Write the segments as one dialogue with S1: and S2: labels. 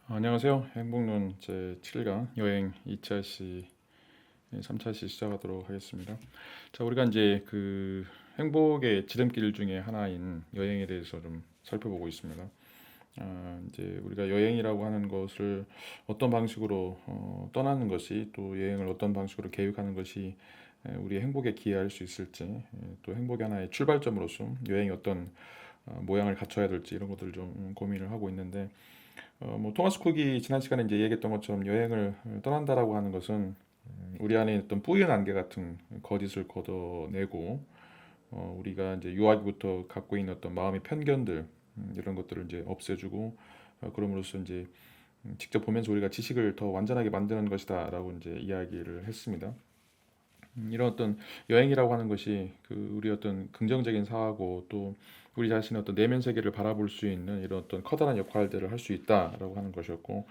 S1: 안녕하세요. 행복론 제 7강 여행 2차시, 3차시 시작하도록 하겠습니다. 자, 우리가 이제 그 행복의 지름길 중에 하나인 여행에 대해서 좀 살펴보고 있습니다. 이제 우리가 여행이라고 하는 것을 어떤 방식으로 떠나는 것이, 또 여행을 어떤 방식으로 계획하는 것이 우리의 행복에 기여할 수 있을지, 또 행복의 하나의 출발점으로서 여행이 어떤 모양을 갖춰야 될지 이런 것들을 좀 고민을 하고 있는데, 뭐 토마스 쿡이 지난 시간에 이제 얘기했던 것처럼 여행을 떠난다라고 하는 것은 우리 안에 있던 뿌연 안개 같은 거짓을 걷어내고, 우리가 이제 유아기부터 갖고 있는 어떤 마음의 편견들, 이런 것들을 이제 없애주고, 그럼으로써 이제 직접 보면서 우리가 지식을 더 완전하게 만드는 것이다라고 이제 이야기를 했습니다. 이런 어떤 여행이라고 하는 것이 우리 어떤 긍정적인 사고, 또 우리 자신의 어떤 내면 세계를 바라볼 수 있는 이런 어떤 커다란 역할들을 할 수 있다라고 하는 것이었고,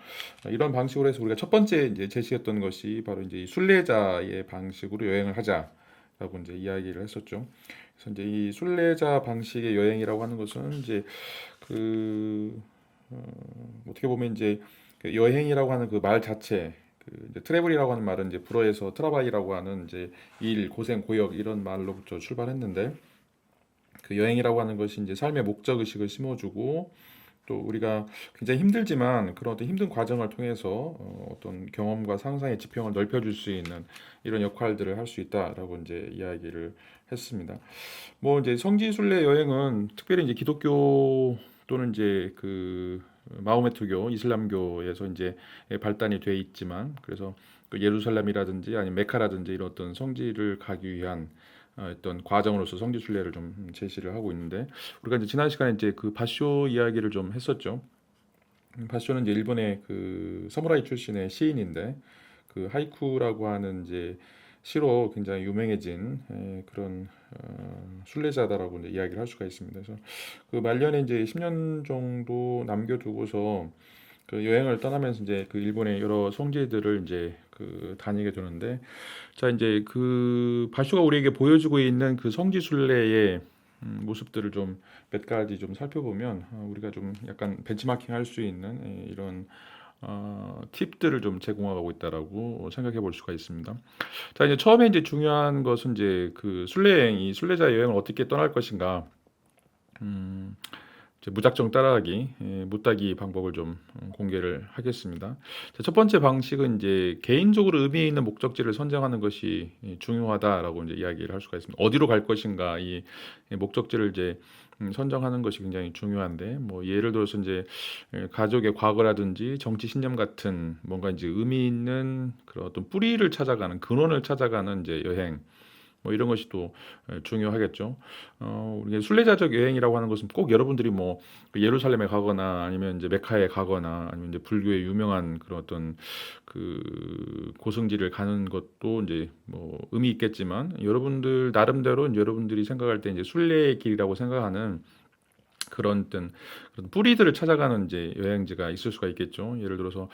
S1: 이런 방식으로 해서 우리가 첫 번째 이제 제시했던 것이 바로 이제 이 순례자의 방식으로 여행을 하자라고 이제 이야기를 했었죠. 그래서 이제 이 순례자 방식의 여행이라고 하는 것은 이제 그 어떻게 보면 이제 그 여행이라고 하는 그 말 자체, 이제 트래블이라고 하는 말은 이제 불어에서 트라바이라고 하는 이제 일, 고생, 고역 이런 말로부터 출발했는데, 그 여행이라고 하는 것이 이제 삶의 목적 의식을 심어주고, 또 우리가 굉장히 힘들지만 그런 어떤 힘든 과정을 통해서 어떤 경험과 상상의 지평을 넓혀줄 수 있는 이런 역할들을 할 수 있다라고 이제 이야기를 했습니다. 뭐 이제 성지순례 여행은 특별히 이제 기독교 또는 이제 마호메트교, 이슬람교에서 이제 발단이 돼 있지만, 그래서 그 예루살렘이라든지 아니면 메카라든지 이런 어떤 성지를 가기 위한 어떤 과정으로서 성지순례를 좀 제시를 하고 있는데, 우리가 이제 지난 시간에 이제 그 바쇼 이야기를 좀 했었죠. 바쇼는 이제 일본의 그 사무라이 출신의 시인인데, 그 하이쿠라고 하는 이제 시로 굉장히 유명해진 그런 순례자다라고 이제 이야기를 할 수가 있습니다. 그래서 그 말년에 이제 10년 정도 남겨두고서 그 여행을 떠나면서 이제 그 일본의 여러 성지들을 이제 다니게 되는데, 자 이제 그 바쇼가 우리에게 보여주고 있는 그 성지 순례의 모습들을 좀 몇 가지 좀 살펴보면, 우리가 좀 약간 벤치마킹 할 수 있는 이런 팁들을 좀 제공하고 있다라고 생각해 볼 수가 있습니다. 자, 이제 처음에 이제 중요한 것은 이제 그 순례 여행, 이 순례자 여행을 어떻게 떠날 것인가, 음, 이제 무작정 따라가기, 무따기 방법을 좀 공개를 하겠습니다. 자, 첫 번째 방식은 이제 개인적으로 의미 있는 목적지를 선정하는 것이 중요하다라고 이제 이야기를 할 수가 있습니다. 어디로 갈 것인가, 이 목적지를 이제 선정하는 것이 굉장히 중요한데, 뭐 예를 들어서 이제 가족의 과거라든지 정치 신념 같은 뭔가 이제 의미 있는 그런 어떤 뿌리를 찾아가는, 근원을 찾아가는 이제 여행, 뭐 이런 것이 또 중요하겠죠. 우리 순례자적 여행이라고 하는 것은 꼭 여러분들이 뭐 예루살렘에 가거나 아니면 이제 메카에 가거나 아니면 이제 불교의 유명한 그런 어떤 그 고성지를 가는 것도 이제 뭐 의미 있겠지만, 여러분들 나름대로 여러분들이 생각할 때 이제 순례의 길이라고 생각하는 그런 어떤 그런 뿌리들을 찾아가는 이제 여행지가 있을 수가 있겠죠. 예를 들어서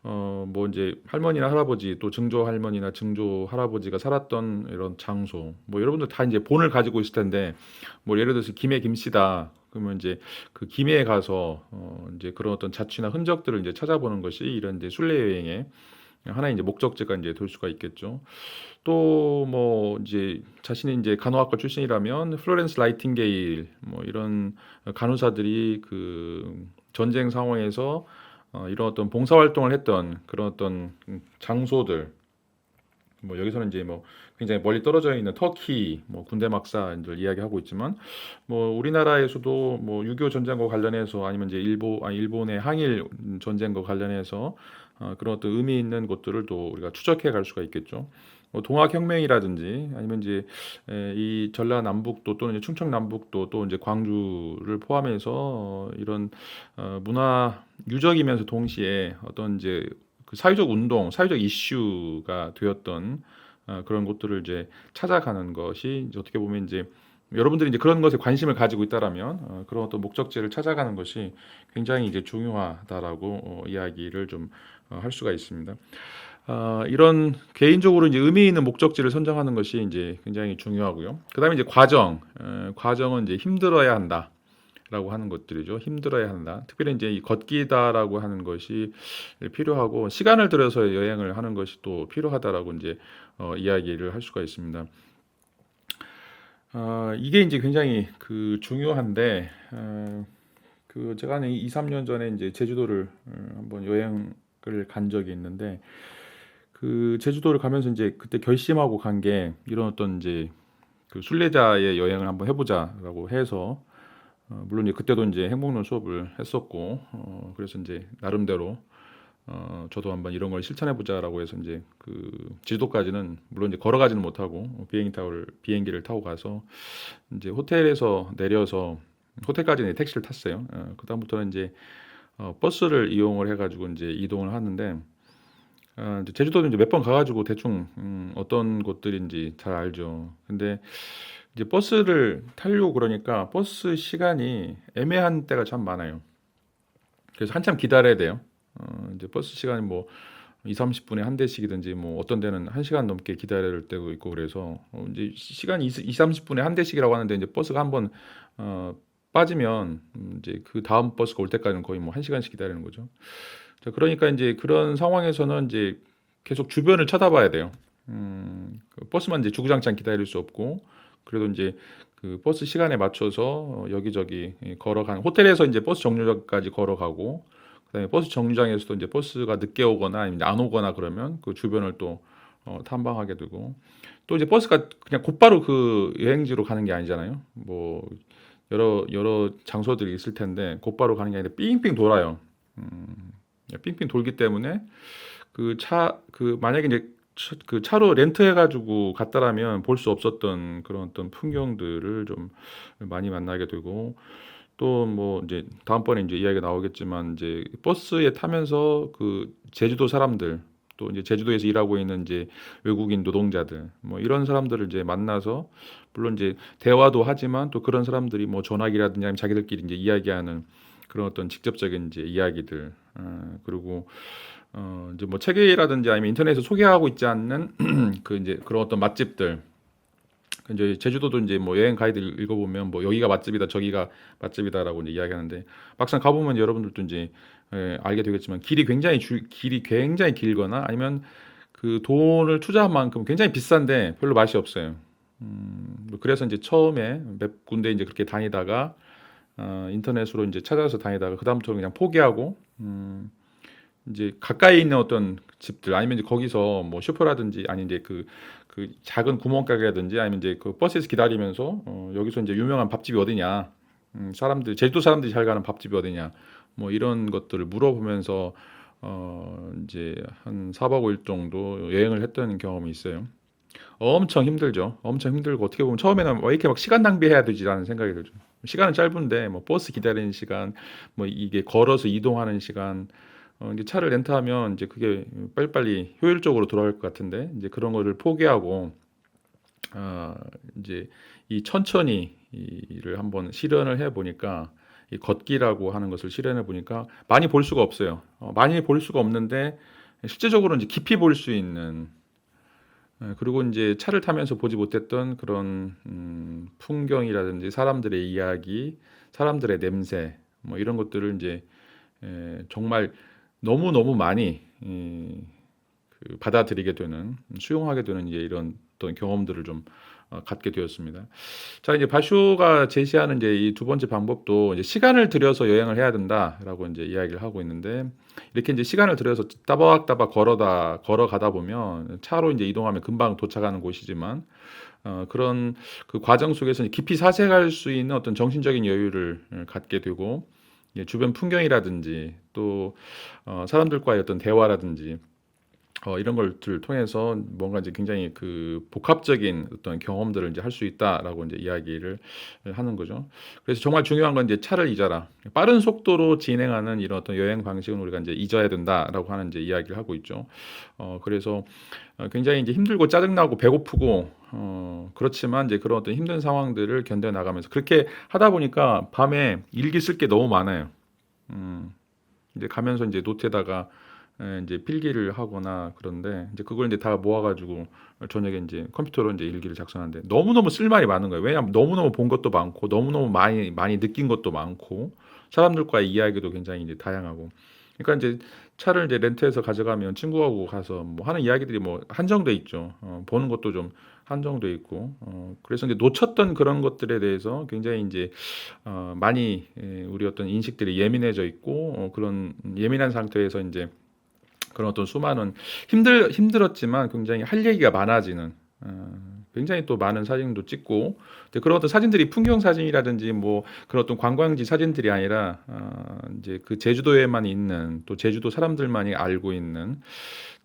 S1: 뭐 이제 할머니나 할아버지, 또 증조 할머니나 증조 할아버지가 살았던 이런 장소, 뭐 여러분들 다 이제 본을 가지고 있을 텐데, 뭐 예를 들어서 김해 김씨다 그러면 이제 그 김해에 가서 이제 그런 어떤 자취나 흔적들을 이제 찾아보는 것이 이런 이제 순례 여행의 하나의 이제 목적지가 이제 될 수가 있겠죠. 또 뭐 이제 자신이 이제 간호학과 출신이라면 플로렌스 나이팅게일, 뭐 이런 간호사들이 그 전쟁 상황에서 이런 어떤 봉사 활동을 했던 그런 어떤 장소들, 뭐 여기서는 이제 뭐 굉장히 멀리 떨어져 있는 터키 뭐 군대 막사들 이야기하고 있지만, 뭐 우리나라에서도 뭐 6.25 전쟁과 관련해서 아니면 이제 일본의 항일 전쟁과 관련해서 그런 어떤 의미 있는 곳들을 또 우리가 추적해 갈 수가 있겠죠. 뭐 동학혁명이라든지 아니면 이제 이 전라남북도 또는 이제 충청남북도 또 이제 광주를 포함해서 이런 문화 유적이면서 동시에 어떤 이제 그 사회적 운동, 사회적 이슈가 되었던 그런 곳들을 이제 찾아가는 것이 이제 어떻게 보면 이제 여러분들이 이제 그런 것에 관심을 가지고 있다라면 그런 어떤 목적지를 찾아가는 것이 굉장히 이제 중요하다라고 이야기를 좀 할 수가 있습니다. 이런 개인적으로 이제 의미 있는 목적지를 선정하는 것이 이제 굉장히 중요하고요. 그다음에 이제 과정은 이제 힘들어야 한다. 라고 하는 것들이죠. 힘들어야 한다. 특별히 이제 이 걷기다라고 하는 것이 필요하고 시간을 들여서 여행을 하는 것이 또 필요하다라고 이제 이야기를 할 수가 있습니다. 이게 이제 굉장히 그 중요한데 그 제가 한 2, 3년 전에 이제 제주도를 한번 여행을 간 적이 있는데 그 제주도를 가면서 이제 그때 결심하고 간 게 이런 어떤 이제 그 순례자의 여행을 한번 해보자라고 해서 물론 이제 그때도 이제 행복론 수업을 했었고 그래서 이제 나름대로 저도 한번 이런 걸 실천해 보자라고 해서 이제 그 제주도까지는 물론 이제 걸어가지는 못하고 비행기를 타고 가서 이제 호텔에서 내려서 호텔까지는 이제 택시를 탔어요. 그다음부터는 이제 버스를 이용을 해가지고 이제 이동을 하는데 이제 제주도는 이제 몇 번 가가지고 대충 어떤 곳들인지 잘 알죠. 근데 이제 버스를 타려고 그러니까 버스 시간이 애매한 때가 참 많아요. 그래서 한참 기다려야 돼요. 이제 버스 시간이 뭐 2, 30분에 한 대씩이든지 뭐 어떤 데는 1시간 넘게 기다려야 될 때도 있고 그래서 이제 시간이 2, 30분에 한 대씩이라고 하는데 이제 버스가 한번 빠지면 이제 그 다음 버스가 올 때까지는 거의 뭐 1시간씩 기다리는 거죠. 자, 그러니까 이제 그런 상황에서는 이제 계속 주변을 쳐다봐야 돼요. 그 버스만 이제 주구장창 기다릴 수 없고 그래도 이제 그 버스 시간에 맞춰서 여기저기 걸어가는 호텔에서 이제 버스 정류장까지 걸어가고 그다음에 버스 정류장에서도 이제 버스가 늦게 오거나 아니면 안 오거나 그러면 그 주변을 또 탐방하게 되고 또 이제 버스가 그냥 곧바로 그 여행지로 가는 게 아니잖아요. 뭐 여러 장소들이 있을 텐데 곧바로 가는 게 아니라 삥삥 돌아요. 삥삥 돌기 때문에 만약에 이제 그 차로 렌트해가지고 갔다라면 볼 수 없었던 그런 어떤 풍경들을 좀 많이 만나게 되고 또 뭐 이제 다음번에 이제 이야기가 나오겠지만 이제 버스에 타면서 그 제주도 사람들 또 이제 제주도에서 일하고 있는 이제 외국인 노동자들 뭐 이런 사람들을 이제 만나서 물론 이제 대화도 하지만 또 그런 사람들이 뭐 전화기라든지 아니면 자기들끼리 이제 이야기하는 그런 어떤 직접적인 이제 이야기들 그리고 이제 뭐 책이라든지 아니면 인터넷에서 소개하고 있지 않는 그 이제 그런 어떤 맛집들 이제 제주도도 이제 뭐 여행 가이드 읽어보면 뭐 여기가 맛집이다 저기가 맛집이다라고 이제 이야기하는데 막상 가보면 여러분들도 이제 알게 되겠지만 길이 굉장히 길거나 아니면 그 돈을 투자한 만큼 굉장히 비싼데 별로 맛이 없어요. 뭐 그래서 이제 처음에 몇 군데 이제 그렇게 다니다가 인터넷으로 이제 찾아서 다니다가 그다음부터는 그냥 포기하고 이제 가까이 있는 어떤 집들 아니면 이제 거기서 뭐 슈퍼라든지 아니 이제 그 작은 구멍가게라든지 아니면 이제 그 버스에서 기다리면서 여기서 이제 유명한 밥집이 어디냐 제주도 사람들이 잘 가는 밥집이 어디냐 뭐 이런 것들을 물어보면서 이제 한 4박 5일 정도 여행을 했던 경험이 있어요. 엄청 힘들죠. 엄청 힘들고 어떻게 보면 처음에는 왜 이렇게 막 시간 낭비해야 되지라는 생각이 들죠. 시간은 짧은데 뭐 버스 기다리는 시간, 뭐 이게 걸어서 이동하는 시간, 이제 차를 렌트하면 이제 그게 빨리빨리 효율적으로 돌아갈 것 같은데 이제 그런 거를 포기하고 아, 이제 이 천천히 이를 한번 실현을 해 보니까 이 걷기라고 하는 것을 실현해 보니까 많이 볼 수가 없어요. 많이 볼 수가 없는데 실제적으로 이제 깊이 볼 수 있는 그리고 이제 차를 타면서 보지 못했던 그런 풍경이라든지 사람들의 이야기, 사람들의 냄새 뭐 이런 것들을 이제 정말 너무너무 많이 그 받아들이게 되는 수용하게 되는 이제 이런 어떤 경험들을 좀 갖게 되었습니다. 자, 이제 바쇼가 제시하는 이제 이 두 번째 방법도 이제 시간을 들여서 여행을 해야 된다라고 이제 이야기를 하고 있는데 이렇게 이제 시간을 들여서 따박따박 걸어가다 보면 차로 이제 이동하면 금방 도착하는 곳이지만 그런 그 과정 속에서 깊이 사색할 수 있는 어떤 정신적인 여유를 갖게 되고 주변 풍경이라든지 또 사람들과의 어떤 대화라든지 이런 것들을 통해서 뭔가 이제 굉장히 그 복합적인 어떤 경험들을 이제 할 수 있다라고 이제 이야기를 하는 거죠. 그래서 정말 중요한 건 이제 차를 잊어라. 빠른 속도로 진행하는 이런 어떤 여행 방식은 우리가 이제 잊어야 된다라고 하는 이제 이야기를 하고 있죠. 그래서 굉장히 이제 힘들고 짜증나고 배고프고 그렇지만 이제 그런 어떤 힘든 상황들을 견뎌 나가면서 그렇게 하다 보니까 밤에 일기 쓸 게 너무 많아요. 이제 가면서 이제 노트에다가 이제 필기를 하거나 그런데 이제 그걸 이제 다 모아가지고 저녁에 이제 컴퓨터로 이제 일기를 작성하는데 너무너무 쓸 말이 많은 거예요. 왜냐하면 너무너무 본 것도 많고 너무너무 많이 느낀 것도 많고 사람들과의 이야기도 굉장히 이제 다양하고 그러니까 이제 차를 이제 렌트해서 가져가면 친구하고 가서 뭐 하는 이야기들이 뭐 한정돼 있죠. 보는 것도 좀 한정돼 있고 그래서 이제 놓쳤던 그런 것들에 대해서 굉장히 이제 많이 우리 어떤 인식들이 예민해져 있고 그런 예민한 상태에서 이제 그런 어떤 수많은 힘들었지만 굉장히 할 얘기가 많아지는 굉장히 또 많은 사진도 찍고 그런 어떤 사진들이 풍경 사진이라든지 뭐 그런 어떤 관광지 사진들이 아니라 이제 그 제주도에만 있는 또 제주도 사람들만이 알고 있는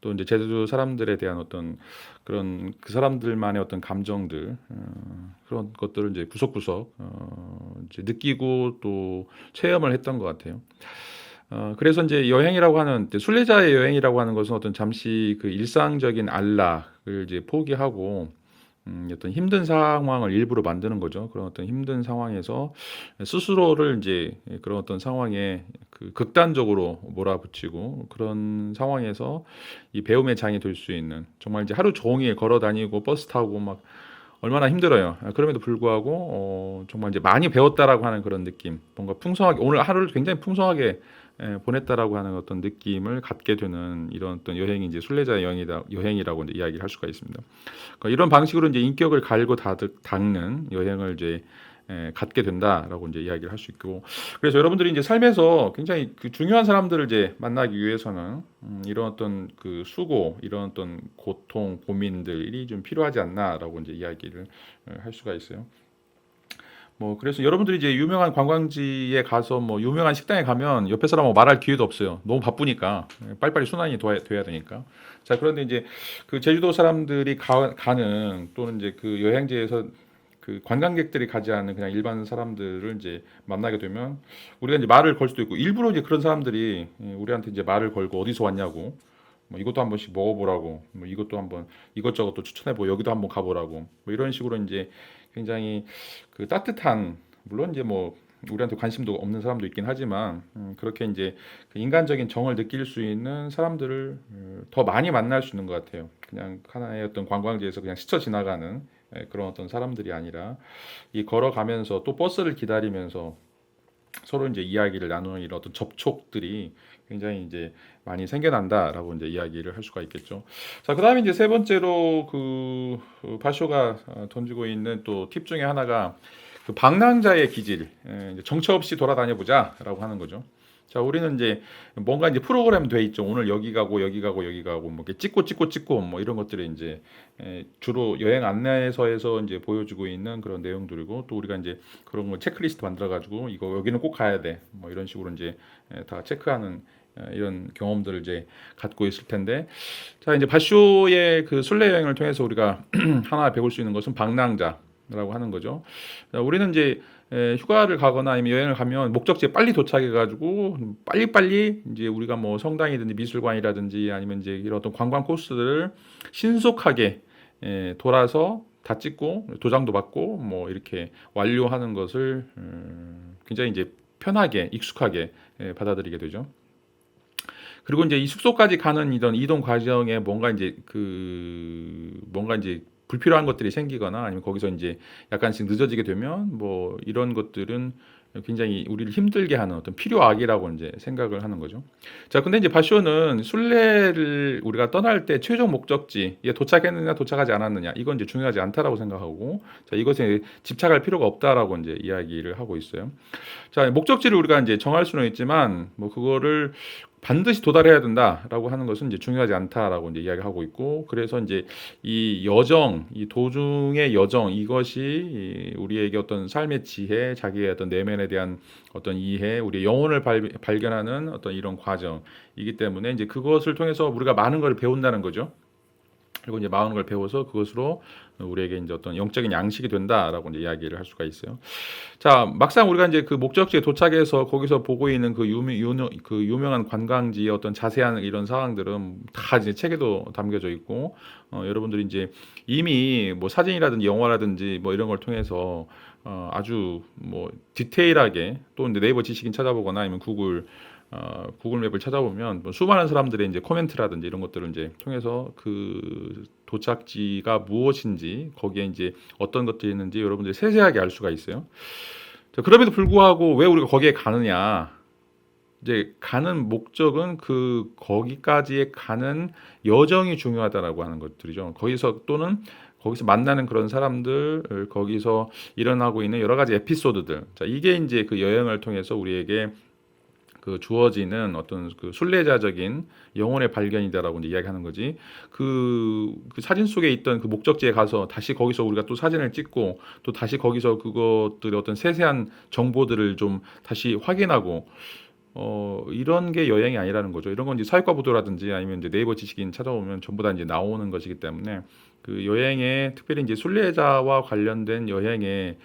S1: 또 이제 제주도 사람들에 대한 어떤 그런 그 사람들만의 어떤 감정들 그런 것들을 이제 구석구석 이제 느끼고 또 체험을 했던 것 같아요. 그래서 이제 여행이라고 하는 순례자의 여행이라고 하는 것은 어떤 잠시 그 일상적인 안락을 이제 포기하고 어떤 힘든 상황을 일부러 만드는 거죠. 그런 어떤 힘든 상황에서 스스로를 이제 그런 어떤 상황에 그 극단적으로 몰아붙이고 그런 상황에서 이 배움의 장이 될 수 있는 정말 이제 하루 종일 걸어 다니고 버스 타고 막 얼마나 힘들어요. 그럼에도 불구하고 정말 이제 많이 배웠다라고 하는 그런 느낌, 뭔가 풍성하게 오늘 하루를 굉장히 풍성하게 보냈다라고 하는 어떤 느낌을 갖게 되는 이런 어떤 여행이 이제 순례자 여행이라고 이제 이야기를 할 수가 있습니다. 그러니까 이런 방식으로 이제 인격을 갈고 닦는 여행을 이제 갖게 된다라고 이제 이야기를 할 수 있고 그래서 여러분들이 이제 삶에서 굉장히 그 중요한 사람들을 이제 만나기 위해서는 이런 어떤 그 수고 이런 어떤 고통 고민들이 좀 필요하지 않나라고 이제 이야기를 할 수가 있어요. 뭐 그래서 여러분들이 이제 유명한 관광지에 가서 뭐 유명한 식당에 가면 옆에 사람하고 말할 기회도 없어요. 너무 바쁘니까 빨리빨리 순환이 돼야 되니까. 자 그런데 이제 그 제주도 사람들이 가는 또는 이제 그 여행지에서 그 관광객들이 가지 않는 그냥 일반 사람들을 이제 만나게 되면 우리가 이제 말을 걸 수도 있고 일부러 이제 그런 사람들이 우리한테 이제 말을 걸고 어디서 왔냐고 뭐 이것도 한 번씩 먹어보라고 뭐 이것도 한번 이것저것 또 추천해보고 여기도 한번 가보라고 뭐 이런 식으로 이제 굉장히 그 따뜻한 물론 이제 뭐 우리한테 관심도 없는 사람도 있긴 하지만 그렇게 이제 그 인간적인 정을 느낄 수 있는 사람들을 더 많이 만날 수 있는 것 같아요. 그냥 하나의 어떤 관광지에서 그냥 스쳐 지나가는 그런 어떤 사람들이 아니라 이 걸어가면서 또 버스를 기다리면서 서로 이제 이야기를 나누는 이런 어떤 접촉들이 굉장히 이제 많이 생겨난다라고 이제 이야기를 할 수가 있겠죠. 자, 그다음에 이제 세 번째로 바쇼가 던지고 있는 또 팁 중에 하나가 그 방랑자의 기질, 이제 정처 없이 돌아다녀 보자라고 하는 거죠. 자, 우리는 이제 뭔가 이제 프로그램 돼 있죠. 오늘 여기 가고 여기 가고 여기 가고 뭐 이렇게 찍고 뭐 이런 것들이 이제 주로 여행 안내서에서 이제 보여주고 있는 그런 내용들이고 또 우리가 이제 그런 거 체크리스트 만들어 가지고 이거 여기는 꼭 가야 돼. 뭐 이런 식으로 이제 다 체크하는 이런 경험들을 이제 갖고 있을 텐데 자, 이제 바쇼의 그 순례 여행을 통해서 우리가 하나 배울 수 있는 것은 방랑자라고 하는 거죠. 자, 우리는 이제 휴가를 가거나 아니면 여행을 가면 목적지에 빨리 도착해가지고 빨리빨리 이제 우리가 뭐 성당이든지 미술관이라든지 아니면 이제 이런 어떤 관광 코스들을 신속하게 돌아서 다 찍고 도장도 받고 뭐 이렇게 완료하는 것을 굉장히 이제 편하게 익숙하게 받아들이게 되죠. 그리고 이제 이 숙소까지 가는 이런 이동 과정에 뭔가 이제 불필요한 것들이 생기거나 아니면 거기서 이제 약간씩 늦어지게 되면 뭐 이런 것들은 굉장히 우리를 힘들게 하는 어떤 필요악이라고 이제 생각을 하는 거죠. 자, 근데 이제 바쇼는 순례를 우리가 떠날 때 최종 목적지에 도착했느냐 도착하지 않았느냐 이건 이제 중요하지 않다라고 생각하고 자, 이것에 집착할 필요가 없다라고 이제 이야기를 하고 있어요. 자, 목적지를 우리가 이제 정할 수는 있지만 뭐 그거를 반드시 도달해야 된다라고 하는 것은 이제 중요하지 않다라고 이제 이야기하고 있고 그래서 이제 이 여정, 이 도중의 여정 이것이 우리에게 어떤 삶의 지혜, 자기의 어떤 내면에 대한 어떤 이해, 우리의 영혼을 발견하는 어떤 이런 과정이기 때문에 이제 그것을 통해서 우리가 많은 걸 배운다는 거죠. 그리고 이제 많은 걸 배워서 그것으로 우리에게 이제 어떤 영적인 양식이 된다라고 이제 이야기를 할 수가 있어요. 자, 막상 우리가 이제 그 목적지에 도착해서 거기서 보고 있는 그 유명한 관광지의 어떤 자세한 이런 상황들은 다 이제 책에도 담겨져 있고, 여러분들이 이제 이미 뭐 사진이라든지 영화라든지 뭐 이런 걸 통해서 아주 뭐 디테일하게 또 이제 네이버 지식인 찾아보거나 아니면 구글 구글 맵을 찾아보면 뭐 수많은 사람들의 이제 코멘트라든지 이런 것들을 이제 통해서 그 도착지가 무엇인지 거기에 이제 어떤 것들이 있는지 여러분들이 세세하게 알 수가 있어요. 자, 그럼에도 불구하고 왜 우리가 거기에 가느냐? 이제 가는 목적은 그 거기까지에 가는 여정이 중요하다라고 하는 것들이죠. 거기서 또는 거기서 만나는 그런 사람들, 거기서 일어나고 있는 여러 가지 에피소드들. 자, 이게 이제 그 여행을 통해서 우리에게 그 주어지는 어떤 그 순례자적인 영혼의 발견이다라고 이제 이야기하는 거지. 그 사진 속에 있던 그 목적지에 가서 다시 거기서 우리가 또 사진을 찍고 또 다시 거기서 그것들의 어떤 세세한 정보들을 좀 다시 확인하고 이런 게 여행이 아니라는 거죠. 이런 건 이제 사회과 보도라든지 아니면 이제 네이버 지식인 찾아보면 전부 다 이제 나오는 것이기 때문에 그 여행에 특별히 이제 순례자와 관련된 여행의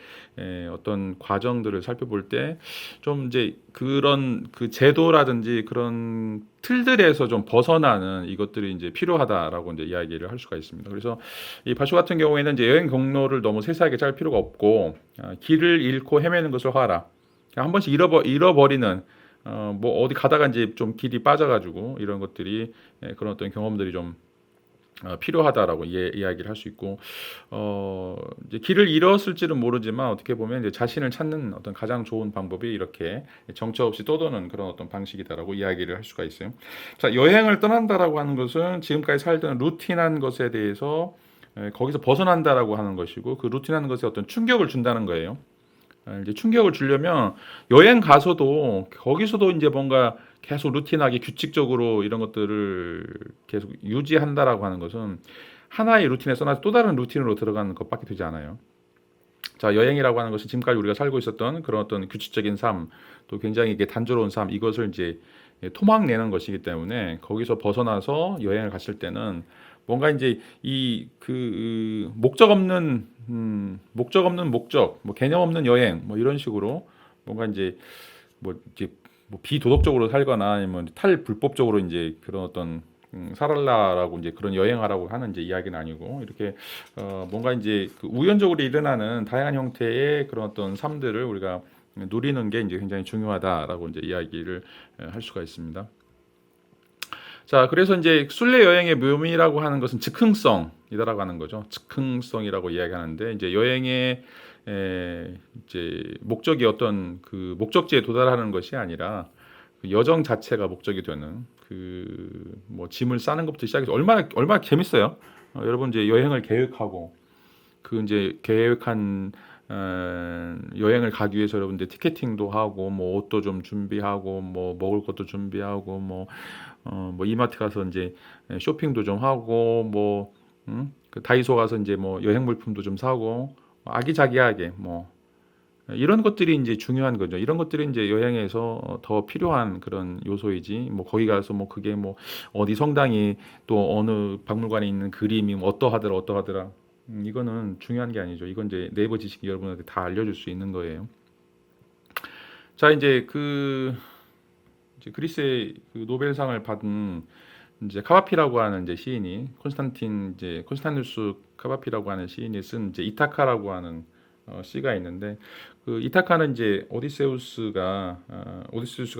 S1: 어떤 과정들을 살펴볼 때 좀 이제 그런 그 제도라든지 그런 틀들에서 좀 벗어나는 이것들이 이제 필요하다라고 이제 이야기를 할 수가 있습니다. 그래서 이 바쇼 같은 경우에는 이제 여행 경로를 너무 세세하게 짤 필요가 없고 길을 잃고 헤매는 것을 하라. 한 번씩 잃어버리는 뭐 어디 가다가 이제 좀 길이 빠져가지고 이런 것들이 그런 어떤 경험들이 좀 필요하다라고 이야기를 할 수 있고 이제 길을 잃었을지는 모르지만 어떻게 보면 이제 자신을 찾는 어떤 가장 좋은 방법이 이렇게 정처 없이 떠도는 그런 어떤 방식이다라고 이야기를 할 수가 있어요. 자, 여행을 떠난다라고 하는 것은 지금까지 살던 루틴한 것에 대해서 거기서 벗어난다라고 하는 것이고 그 루틴한 것에 어떤 충격을 준다는 거예요. 이제 충격을 주려면 여행 가서도 거기서도 이제 뭔가 계속 루틴하게 규칙적으로 이런 것들을 계속 유지한다라고 하는 것은 하나의 루틴에 써놔서 또 다른 루틴으로 들어가는 것밖에 되지 않아요. 자, 여행이라고 하는 것은 지금까지 우리가 살고 있었던 그런 어떤 규칙적인 삶, 또 굉장히 이게 단조로운 삶, 이것을 이제 토막내는 것이기 때문에 거기서 벗어나서 여행을 갔을 때는 뭔가 이제 이 그 목적 없는 목적, 뭐 개념 없는 여행, 뭐 이런 식으로 뭔가 이제 뭐 비도덕적으로 살거나 아니면 탈불법적으로 이제 그런 어떤 살아라라고 이제 그런 여행하라고 하는 이제 이야기는 아니고 이렇게 뭔가 이제 그 우연적으로 일어나는 다양한 형태의 그런 어떤 삶들을 우리가 누리는 게 이제 굉장히 중요하다라고 이제 이야기를 할 수가 있습니다. 자, 그래서 이제 순례 여행의 묘미라고 하는 것은 즉흥성이다라고 하는 거죠. 즉흥성이라고 이야기하는데 이제 여행의 이제 목적이 어떤 그 목적지에 도달하는 것이 아니라 그 여정 자체가 목적이 되는 그 뭐 짐을 싸는 것부터 시작해서 얼마나 재밌어요. 여러분 이제 여행을 계획하고 그 이제 계획한 여행을 가기 위해서 여러분들 티켓팅도 하고 뭐 옷도 좀 준비하고 뭐 먹을 것도 준비하고 뭐 이마트 가서 이제 쇼핑도 좀 하고 그 다이소 가서 이제 뭐 여행 물품도 좀 사고 아기자기하게 뭐 이런 것들이 이제 중요한 거죠. 이런 것들이 이제 여행에서 더 필요한 그런 요소이지. 뭐 거기 가서 뭐 그게 뭐 어디 성당이 또 어느 박물관에 있는 그림이 뭐 어떠하더라. 이거는 중요한 게 아니죠. 이건 이제 네이버 지식이 여러분한테 다 알려줄 수 있는 거예요. 자, 이제 그리스의 그 노벨상을 받은 이제 카바피라고 하는 이제 시인이 콘스탄티누스 카바피라고 하는 시인이 쓴 이제 이타카라고 하는 시가 있는데 그 이타카는 이제 오디세우스가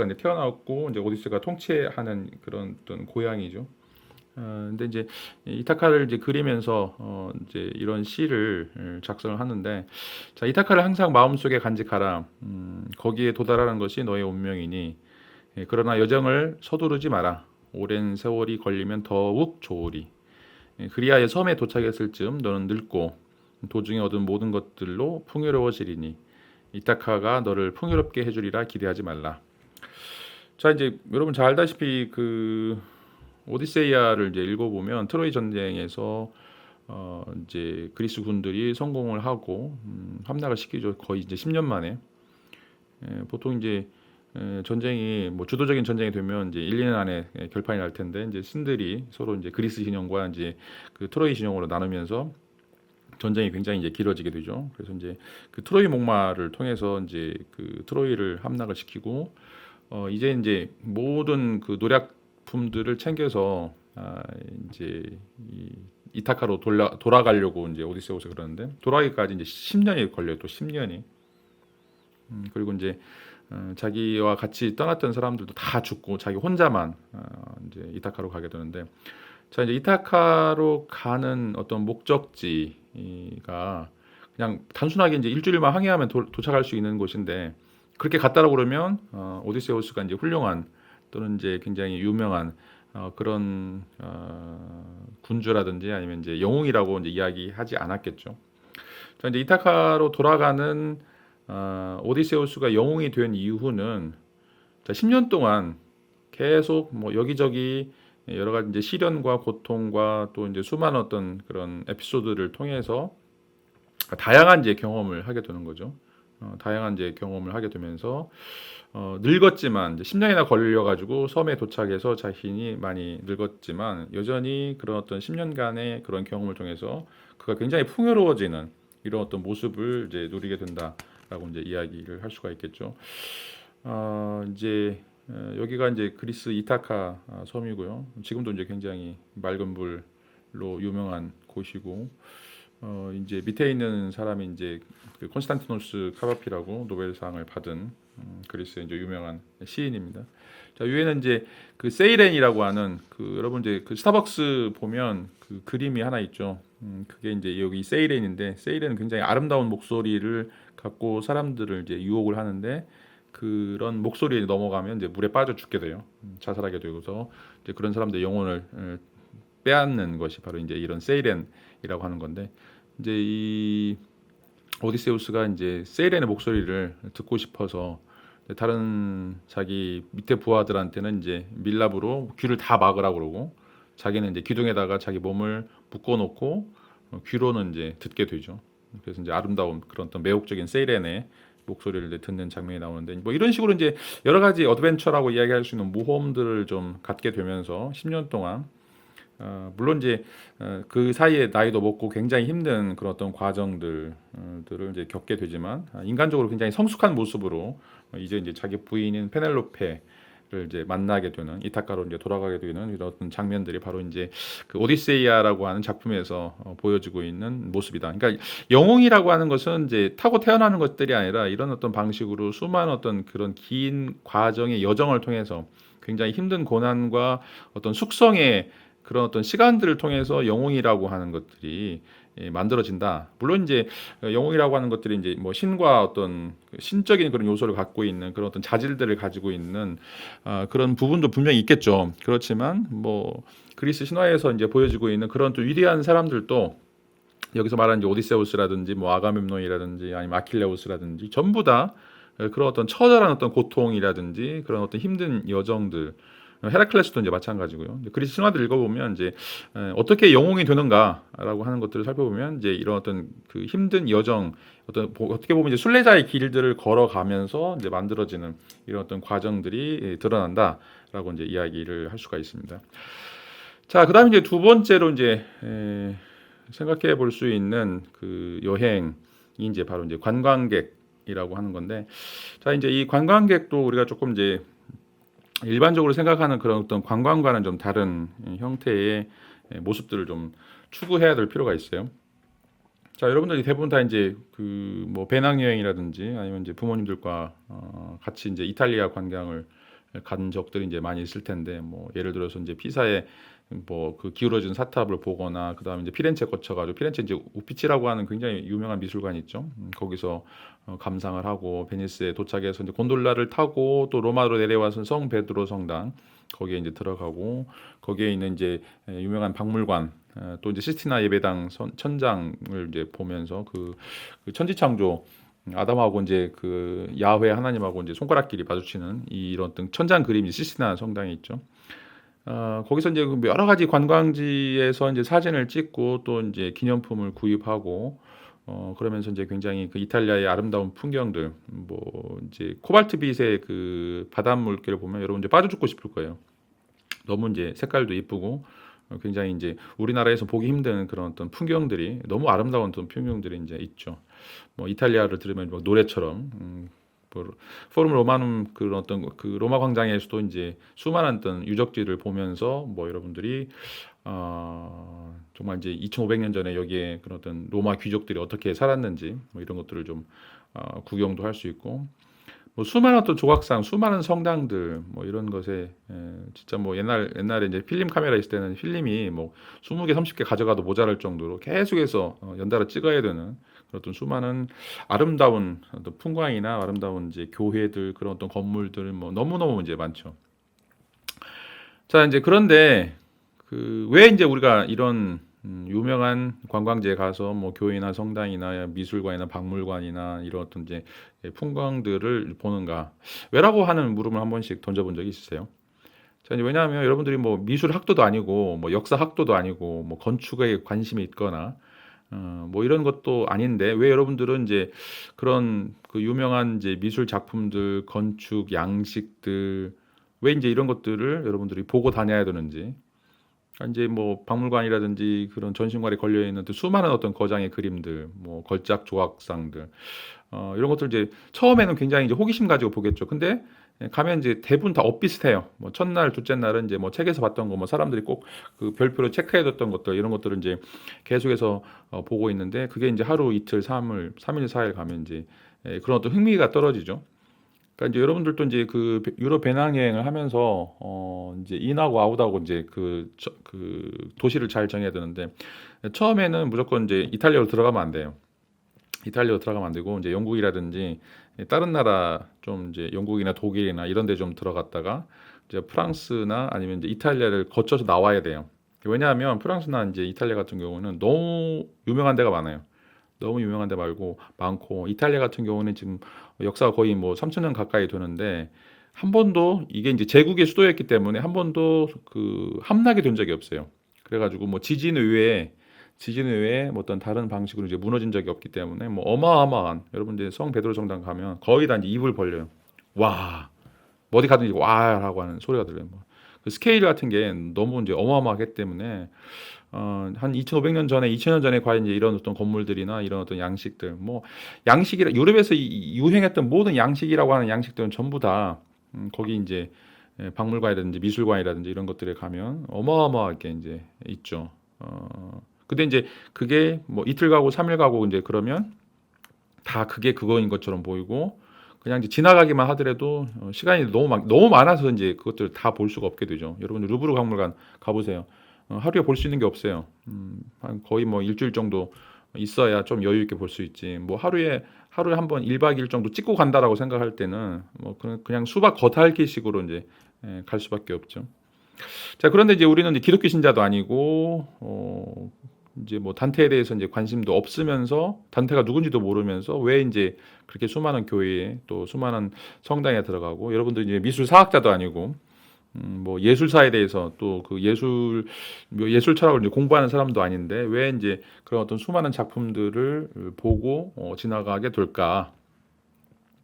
S1: 이제 태어났고 이제 오디세가 통치하는 그런 어떤 고향이죠. 근데 이제 이타카를 이제 그리면서 이제 이런 시를 작성을 하는데 자, 이타카를 항상 마음속에 간직하라. 거기에 도달하는 것이 너의 운명이니 그러나 여정을 서두르지 마라. 오랜 세월이 걸리면 더욱 좋으리. 그리하여 섬에 도착했을 즈음 너는 늙고 도중에 얻은 모든 것들로 풍요로워지리니 이타카가 너를 풍요롭게 해주리라 기대하지 말라. 자, 이제 여러분 잘 알다시피 그 오디세이아를 이제 읽어보면 트로이 전쟁에서 이제 그리스 군들이 성공을 하고 함락을 시키죠. 거의 이제 10년 만에. 보통 이제 전쟁이 뭐 주도적인 전쟁이 되면 이제 1, 2년 안에 결판이 날 텐데 이제 신들이 서로 이제 그리스 진영과 이제 그 트로이 진영으로 나누면서 전쟁이 굉장히 이제 길어지게 되죠. 그래서 이제 그 트로이 목마를 통해서 이제 그 트로이를 함락을 시키고 이제 모든 그 노략품들을 챙겨서 이제 이타카로 돌아가려고 이제 오디세우스 그러는데 돌아가기까지 이제 10년이 걸려요. 또 10년이. 그리고 이제 자기와 같이 떠났던 사람들도 다 죽고 자기 혼자만 이제 이타카로 가게 되는데, 자 이제 이타카로 가는 어떤 목적지가 그냥 단순하게 이제 일주일만 항해하면 도착할 수 있는 곳인데, 그렇게 갔다라고 그러면 오디세우스가 이제 훌륭한 또는 이제 굉장히 유명한 그런 군주라든지 아니면 이제 영웅이라고 이제 이야기하지 않았겠죠. 자 이제 이타카로 돌아가는 오디세우스가 영웅이 된 이유는, 자 10년 동안 계속 뭐 여기저기 여러 가지 이제 시련과 고통과 또 이제 수많은 어떤 그런 에피소드를 통해서 다양한 이제 경험을 하게 되는 거죠. 다양한 이제 경험을 하게 되면서 늙었지만 이제 10년이나 걸려가지고 섬에 도착해서 자신이 많이 늙었지만 여전히 그런 어떤 10년간의 그런 경험을 통해서 그가 굉장히 풍요로워지는 이런 어떤 모습을 이제 누리게 된다라고 이제 이야기를 할 수가 있겠죠. 이제 여기가 이제 그리스 이타카 섬이고요. 지금도 이제 굉장히 맑은 물로 유명한 곳이고, 이제 밑에 있는 사람이 이제 그 콘스탄티노스 카바피라고 노벨상을 받은 그리스의 이제 유명한 시인입니다. 자, 위에는 이제 그 세이렌이라고 하는 그 여러분 이제 그 스타벅스 보면 그 그림이 하나 있죠. 그게 이제 여기 세이렌인데, 세이렌은 굉장히 아름다운 목소리를 갖고 사람들을 이제 유혹을 하는데, 그런 목소리에 넘어가면 이제 물에 빠져 죽게 돼요. 자살하게 되고서 이제 그런 사람들의 영혼을 빼앗는 것이 바로 이제 이런 세이렌이라고 하는 건데, 이제 이 오디세우스가 이제 세이렌의 목소리를 듣고 싶어서 다른 자기 밑에 부하들한테는 이제 밀랍으로 귀를 다 막으라고 그러고, 자기는 이제 기둥에다가 자기 몸을 묶어놓고 귀로는 이제 듣게 되죠. 그래서 이제 아름다운 그런 어떤 매혹적인 세이렌의 목소리를 이제 듣는 장면이 나오는데, 뭐 이런 식으로 이제 여러 가지 어드벤처라고 이야기할 수 있는 모험들을 좀 갖게 되면서 10년 동안 물론 이제 그 사이에 나이도 먹고 굉장히 힘든 그런 어떤 과정들을 이제 겪게 되지만, 인간적으로 굉장히 성숙한 모습으로 이제 자기 부인인 페넬로페를 이제 만나게 되는, 이타카로 이제 돌아가게 되는 이런 어떤 장면들이 바로 이제 그 오디세이아라고 하는 작품에서 보여지고 있는 모습이다. 그러니까 영웅이라고 하는 것은 이제 타고 태어나는 것들이 아니라 이런 어떤 방식으로 수많은 어떤 그런 긴 과정의 여정을 통해서 굉장히 힘든 고난과 어떤 숙성의 그런 어떤 시간들을 통해서 영웅이라고 하는 것들이 만들어진다. 물론 이제 영웅이라고 하는 것들이 이제 뭐 신과 어떤 신적인 그런 요소를 갖고 있는 그런 어떤 자질들을 가지고 있는 그런 부분도 분명히 있겠죠. 그렇지만 뭐 그리스 신화에서 이제 보여지고 있는 그런 또 위대한 사람들도, 여기서 말하는 이제 오디세우스라든지 뭐 아가멤논이라든지 아니면 아킬레우스라든지 전부 다 그런 어떤 처절한 어떤 고통이라든지 그런 어떤 힘든 여정들, 헤라클레스도 이제 마찬가지고요. 그리스 신화들 읽어보면 이제 어떻게 영웅이 되는가라고 하는 것들을 살펴보면 이제 이런 어떤 그 힘든 여정, 어떻게 보면 이제 순례자의 길들을 걸어가면서 이제 만들어지는 이런 어떤 과정들이 드러난다라고 이제 이야기를 할 수가 있습니다. 자, 그다음에 이제 두 번째로 이제 생각해 볼 수 있는 그 여행이 이제 바로 이제 관광객이라고 하는 건데, 자 이제 이 관광객도 우리가 조금 이제 일반적으로 생각하는 그런 어떤 관광과는 좀 다른 형태의 모습들을 좀 추구해야 될 필요가 있어요. 자, 여러분들이 대부분 다 이제 그 뭐 배낭여행이라든지 아니면 이제 부모님들과 같이 이제 이탈리아 관광을 간 적들이 이제 많이 있을 텐데, 뭐 예를 들어서 이제 피사에 뭐 그 기울어진 사탑을 보거나, 그다음에 이제 피렌체 거쳐가지고, 피렌체 이제 우피치라고 하는 굉장히 유명한 미술관이 있죠. 거기서 감상을 하고, 베니스에 도착해서 이제 곤돌라를 타고 또 로마로 내려와서 성 베드로 성당 거기에 이제 들어가고, 거기에 있는 이제 유명한 박물관, 또 이제 시스티나 예배당 천장을 이제 보면서 그 천지창조 아담하고 이제 그 야훼 하나님하고 이제 손가락끼리 마주치는 이런 어떤 천장 그림이 시스티나 성당에 있죠. 거기서 이제 그 여러 가지 관광지에서 이제 사진을 찍고 또 이제 기념품을 구입하고, 그러면서 이제 굉장히 그 이탈리아의 아름다운 풍경들, 뭐 이제 코발트빛의 그 바닷물결을 보면 여러분 이제 빠져 죽고 싶을 거예요. 너무 이제 색깔도 이쁘고 굉장히 이제 우리나라에서 보기 힘든 그런 어떤 풍경들이, 너무 아름다운 어떤 풍경들이 이제 있죠. 뭐 이탈리아를 들으면 뭐 노래처럼 뭐 포rum 로마눔 그런 어떤 그 로마 광장에서도 이제 수많은 어떤 유적지를 보면서 뭐 여러분들이 정말 이제 2,500년 전에 여기에 그런 어떤 로마 귀족들이 어떻게 살았는지 뭐 이런 것들을 좀 구경도 할 수 있고, 뭐 수많은 어떤 조각상, 수많은 성당들 뭐 이런 것에 진짜 뭐 옛날에 이제 필름 카메라 있을 때는 필름이 뭐 20개, 30개 가져가도 모자랄 정도로 계속해서 연달아 찍어야 되는 그런 어떤 수많은 아름다운 어떤 풍광이나 아름다운 이제 교회들 그런 어떤 건물들 뭐 너무너무 이제 많죠. 자, 이제 그런데 그 왜 이제 우리가 이런 유명한 관광지에 가서 뭐 교회나 성당이나 미술관이나 박물관이나 이런 어떤 이제 풍광들을 보는가? 왜라고 하는 물음을 한 번씩 던져본 적이 있으세요? 자, 이제 왜냐하면 여러분들이 뭐 미술 학도도 아니고 뭐 역사 학도도 아니고 뭐 건축에 관심이 있거나 뭐 이런 것도 아닌데 왜 여러분들은 이제 그런 그 유명한 이제 미술 작품들, 건축 양식들 왜 이제 이런 것들을 여러분들이 보고 다녀야 되는지 이제 뭐 박물관이라든지 그런 전시관에 걸려 있는 또 수많은 어떤 거장의 그림들, 뭐 걸작 조각상들, 이런 것들 이제 처음에는 굉장히 이제 호기심 가지고 보겠죠. 근데 가면 이제 대부분 다 엇비슷해요. 뭐 첫날, 둘째 날은 이제 뭐 책에서 봤던 거, 뭐 사람들이 꼭 그 별표로 체크해뒀던 것들 이런 것들을 이제 계속해서 보고 있는데 그게 이제 하루 이틀, 3일, 4일 가면 이제 그런 어떤 흥미가 떨어지죠. 그러니까 이제 여러분들도 이제 그 유럽 배낭여행을 하면서 이제 인하고 아웃하고 이제 그 도시를 잘 정해야 되는데 처음에는 무조건 이제 이탈리아로 들어가면 안 돼요. 이탈리아로 들어가면 안 되고 이제 영국이라든지 다른 나라 좀 이제 영국이나 독일이나 이런 데 좀 들어갔다가 이제 프랑스나 아니면 이제 이탈리아를 거쳐서 나와야 돼요. 왜냐하면 프랑스나 이제 이탈리아 같은 경우는 너무 유명한 데가 많아요. 너무 유명한 데 말고 많고 이탈리아 같은 경우는 지금 역사가 거의 뭐 3천 년 가까이 되는데 한 번도 이게 이제 제국의 수도였기 때문에 한 번도 그 함락이 된 적이 없어요. 그래가지고 뭐 지진 외에 뭐 어떤 다른 방식으로 이제 무너진 적이 없기 때문에 뭐 어마어마한 여러분 이제 성 베드로 성당 가면 거의 다 이제 입을 벌려요. 와, 뭐 어디 가든지 와라고 하는 소리가 들려요. 뭐. 그 스케일 같은 게 너무 이제 어마어마하기 때문에 한 2,500년 전에, 2,000년 전에 과연 이제 이런 어떤 건물들이나 이런 어떤 양식들, 뭐 양식이라 유럽에서 유행했던 모든 양식이라고 하는 양식들은 전부 다 거기 이제 박물관이라든지 미술관이라든지 이런 것들에 가면 어마어마하게 이제 있죠. 근데 이제 그게 뭐 이틀 가고 3일 가고 이제 그러면 다 그게 그거인 것처럼 보이고 그냥 이제 지나가기만 하더라도 시간이 너무 많아서 이제 그것들 다 볼 수가 없게 되죠. 여러분 루브르 박물관 가보세요. 하루에 볼 수 있는 게 없어요. 한 거의 뭐 일주일 정도 있어야 좀 여유 있게 볼 수 있지. 뭐 하루에 한 번 1박 2일 정도 찍고 간다라고 생각할 때는 뭐 그냥 수박 겉핥기식으로 이제 갈 수밖에 없죠. 자, 그런데 이제 우리는 이제 기독교 신자도 아니고 이제 뭐 단테에 대해서 이제 관심도 없으면서 단테가 누군지도 모르면서 왜 이제 그렇게 수많은 교회에 또 수많은 성당에 들어가고 여러분들 이제 미술 사학자도 아니고 뭐 예술사에 대해서 또 그 예술 철학을 이제 공부하는 사람도 아닌데 왜 이제 그런 어떤 수많은 작품들을 보고 지나가게 될까?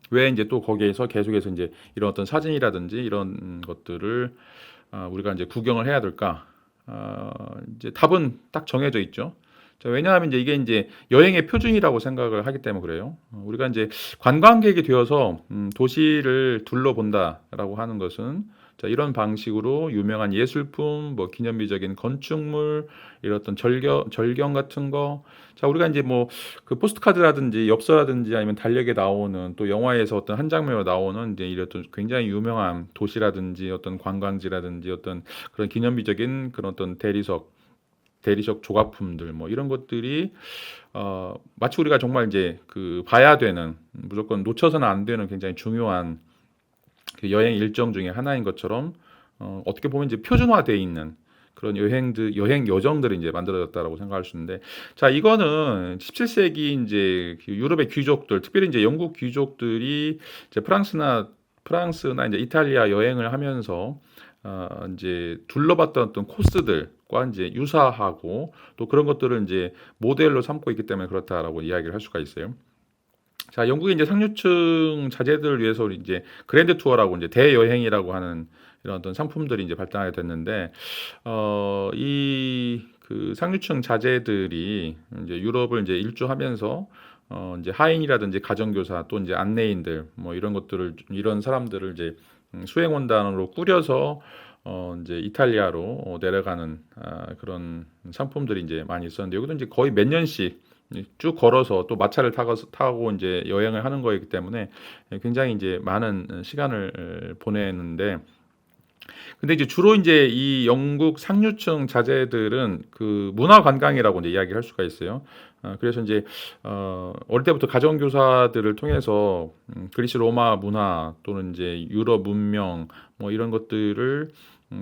S1: 왜 이제 또 거기에서 계속해서 이제 이런 어떤 사진이라든지 이런 것들을 우리가 이제 구경을 해야 될까? 이제 답은 딱 정해져 있죠. 자, 왜냐하면 이제 이게 이제 여행의 표준이라고 생각을 하기 때문에 그래요. 우리가 이제 관광객이 되어서 도시를 둘러본다라고 하는 것은 자, 이런 방식으로 유명한 예술품, 뭐 기념비적인 건축물, 이런 어떤 절경 같은 거. 자, 우리가 이제 뭐 그 포스트카드라든지 엽서라든지 아니면 달력에 나오는 또 영화에서 어떤 한 장면으로 나오는 이제 이런 어떤 굉장히 유명한 도시라든지 어떤 관광지라든지 어떤 그런 기념비적인 그런 어떤 대리석 조각품들 뭐 이런 것들이 마치 우리가 정말 이제 그 봐야 되는 무조건 놓쳐서는 안 되는 굉장히 중요한 그 여행 일정 중에 하나인 것처럼 어떻게 보면 이제 표준화되어 있는 그런 여행 여정들이 이제 만들어졌다라고 생각할 수 있는데, 자, 이거는 17세기 이제 그 유럽의 귀족들, 특별히 이제 영국 귀족들이 이제 프랑스나 이제 이탈리아 여행을 하면서 이제 둘러봤던 어떤 코스들과 이제 유사하고 또 그런 것들을 이제 모델로 삼고 있기 때문에 그렇다라고 이야기를 할 수가 있어요. 자, 영국의 이제 상류층 자제들을 위해서 이제 그랜드 투어라고 이제 대여행이라고 하는 이런 어떤 상품들이 이제 발달하게 됐는데, 이 그 상류층 자제들이 이제 유럽을 이제 일주하면서 이제 하인이라든지 가정교사 또 이제 안내인들 뭐 이런 사람들을 이제 수행원단으로 꾸려서 이제 이탈리아로 내려가는 그런 상품들이 이제 많이 있었는데 여기도 이제 거의 몇 년씩 쭉 걸어서 또 마차를 타고 이제 여행을 하는 거이기 때문에 굉장히 이제 많은 시간을 보내는데, 근데 이제 주로 이제 이 영국 상류층 자제들은 그 문화 관광이라고 이제 이야기를 할 수가 있어요. 그래서 이제 어릴 때부터 가정 교사들을 통해서 그리스 로마 문화 또는 이제 유럽 문명 뭐 이런 것들을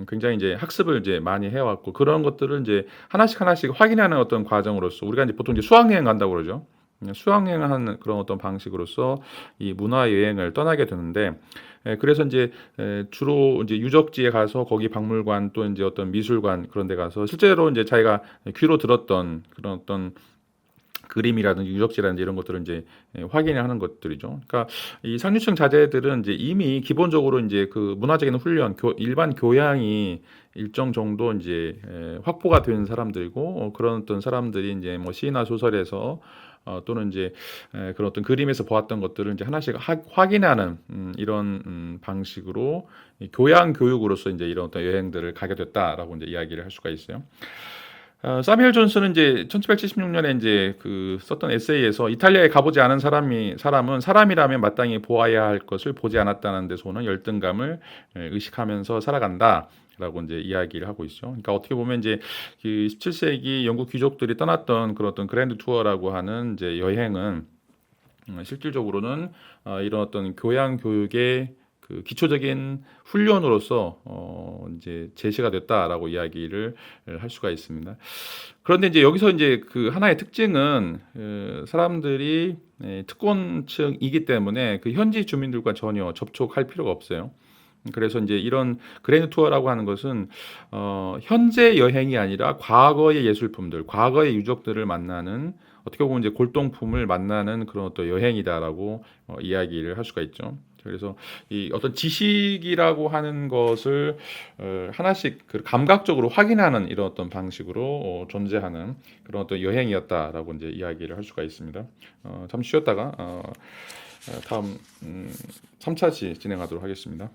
S1: 굉장히 이제 학습을 이제 많이 해왔고, 그런 것들을 이제 하나씩 하나씩 확인하는 어떤 과정으로서 우리가 이제 보통 이제 수학여행 간다고 그러죠. 수학여행을 하는 그런 어떤 방식으로서 이 문화 여행을 떠나게 되는데, 그래서 이제 주로 이제 유적지에 가서 거기 박물관 또 이제 어떤 미술관 그런 데 가서 실제로 이제 자기가 귀로 들었던 그런 어떤 그림이라든지 유적지라든지 이런 것들을 이제 확인을 하는 것들이죠. 그러니까 이 상류층 자제들은 이제 이미 기본적으로 이제 그 문화적인 훈련, 일반 교양이 일정 정도 이제 확보가 된 사람들이고, 그런 어떤 사람들이 이제 뭐 시나 소설에서 또는 이제 그런 어떤 그림에서 보았던 것들을 이제 하나씩 확인하는 이런 방식으로 교양 교육으로서 이제 이런 어떤 여행들을 가게 됐다라고 이제 이야기를 할 수가 있어요. 사뮤엘 존슨은 이제 1776년에 이제 그 썼던 에세이에서 이탈리아에 가보지 않은 사람은 사람이라면 마땅히 보아야 할 것을 보지 않았다는 데서 오는 열등감을 의식하면서 살아간다라고 이제 이야기를 하고 있죠. 그러니까 어떻게 보면 이제 그 17세기 영국 귀족들이 떠났던 그런 어떤 그랜드 투어라고 하는 이제 여행은 실질적으로는 이런 어떤 교양 교육의 그 기초적인 훈련으로서 이제 제시가 됐다라고 이야기를 할 수가 있습니다. 그런데 이제 여기서 이제 그 하나의 특징은 사람들이 특권층이기 때문에 그 현지 주민들과 전혀 접촉할 필요가 없어요. 그래서 이제 이런 그랜드 투어라고 하는 것은 현재 여행이 아니라 과거의 예술품들, 과거의 유적들을 만나는, 어떻게 보면 이제 골동품을 만나는 그런 어떤 여행이다라고 이야기를 할 수가 있죠. 그래서 이 어떤 지식이라고 하는 것을 하나씩 그 감각적으로 확인하는 이런 어떤 방식으로 존재하는 그런 어떤 여행이었다라고 이제 이야기를 할 수가 있습니다. 잠시 쉬었다가 다음 3차시 진행하도록 하겠습니다.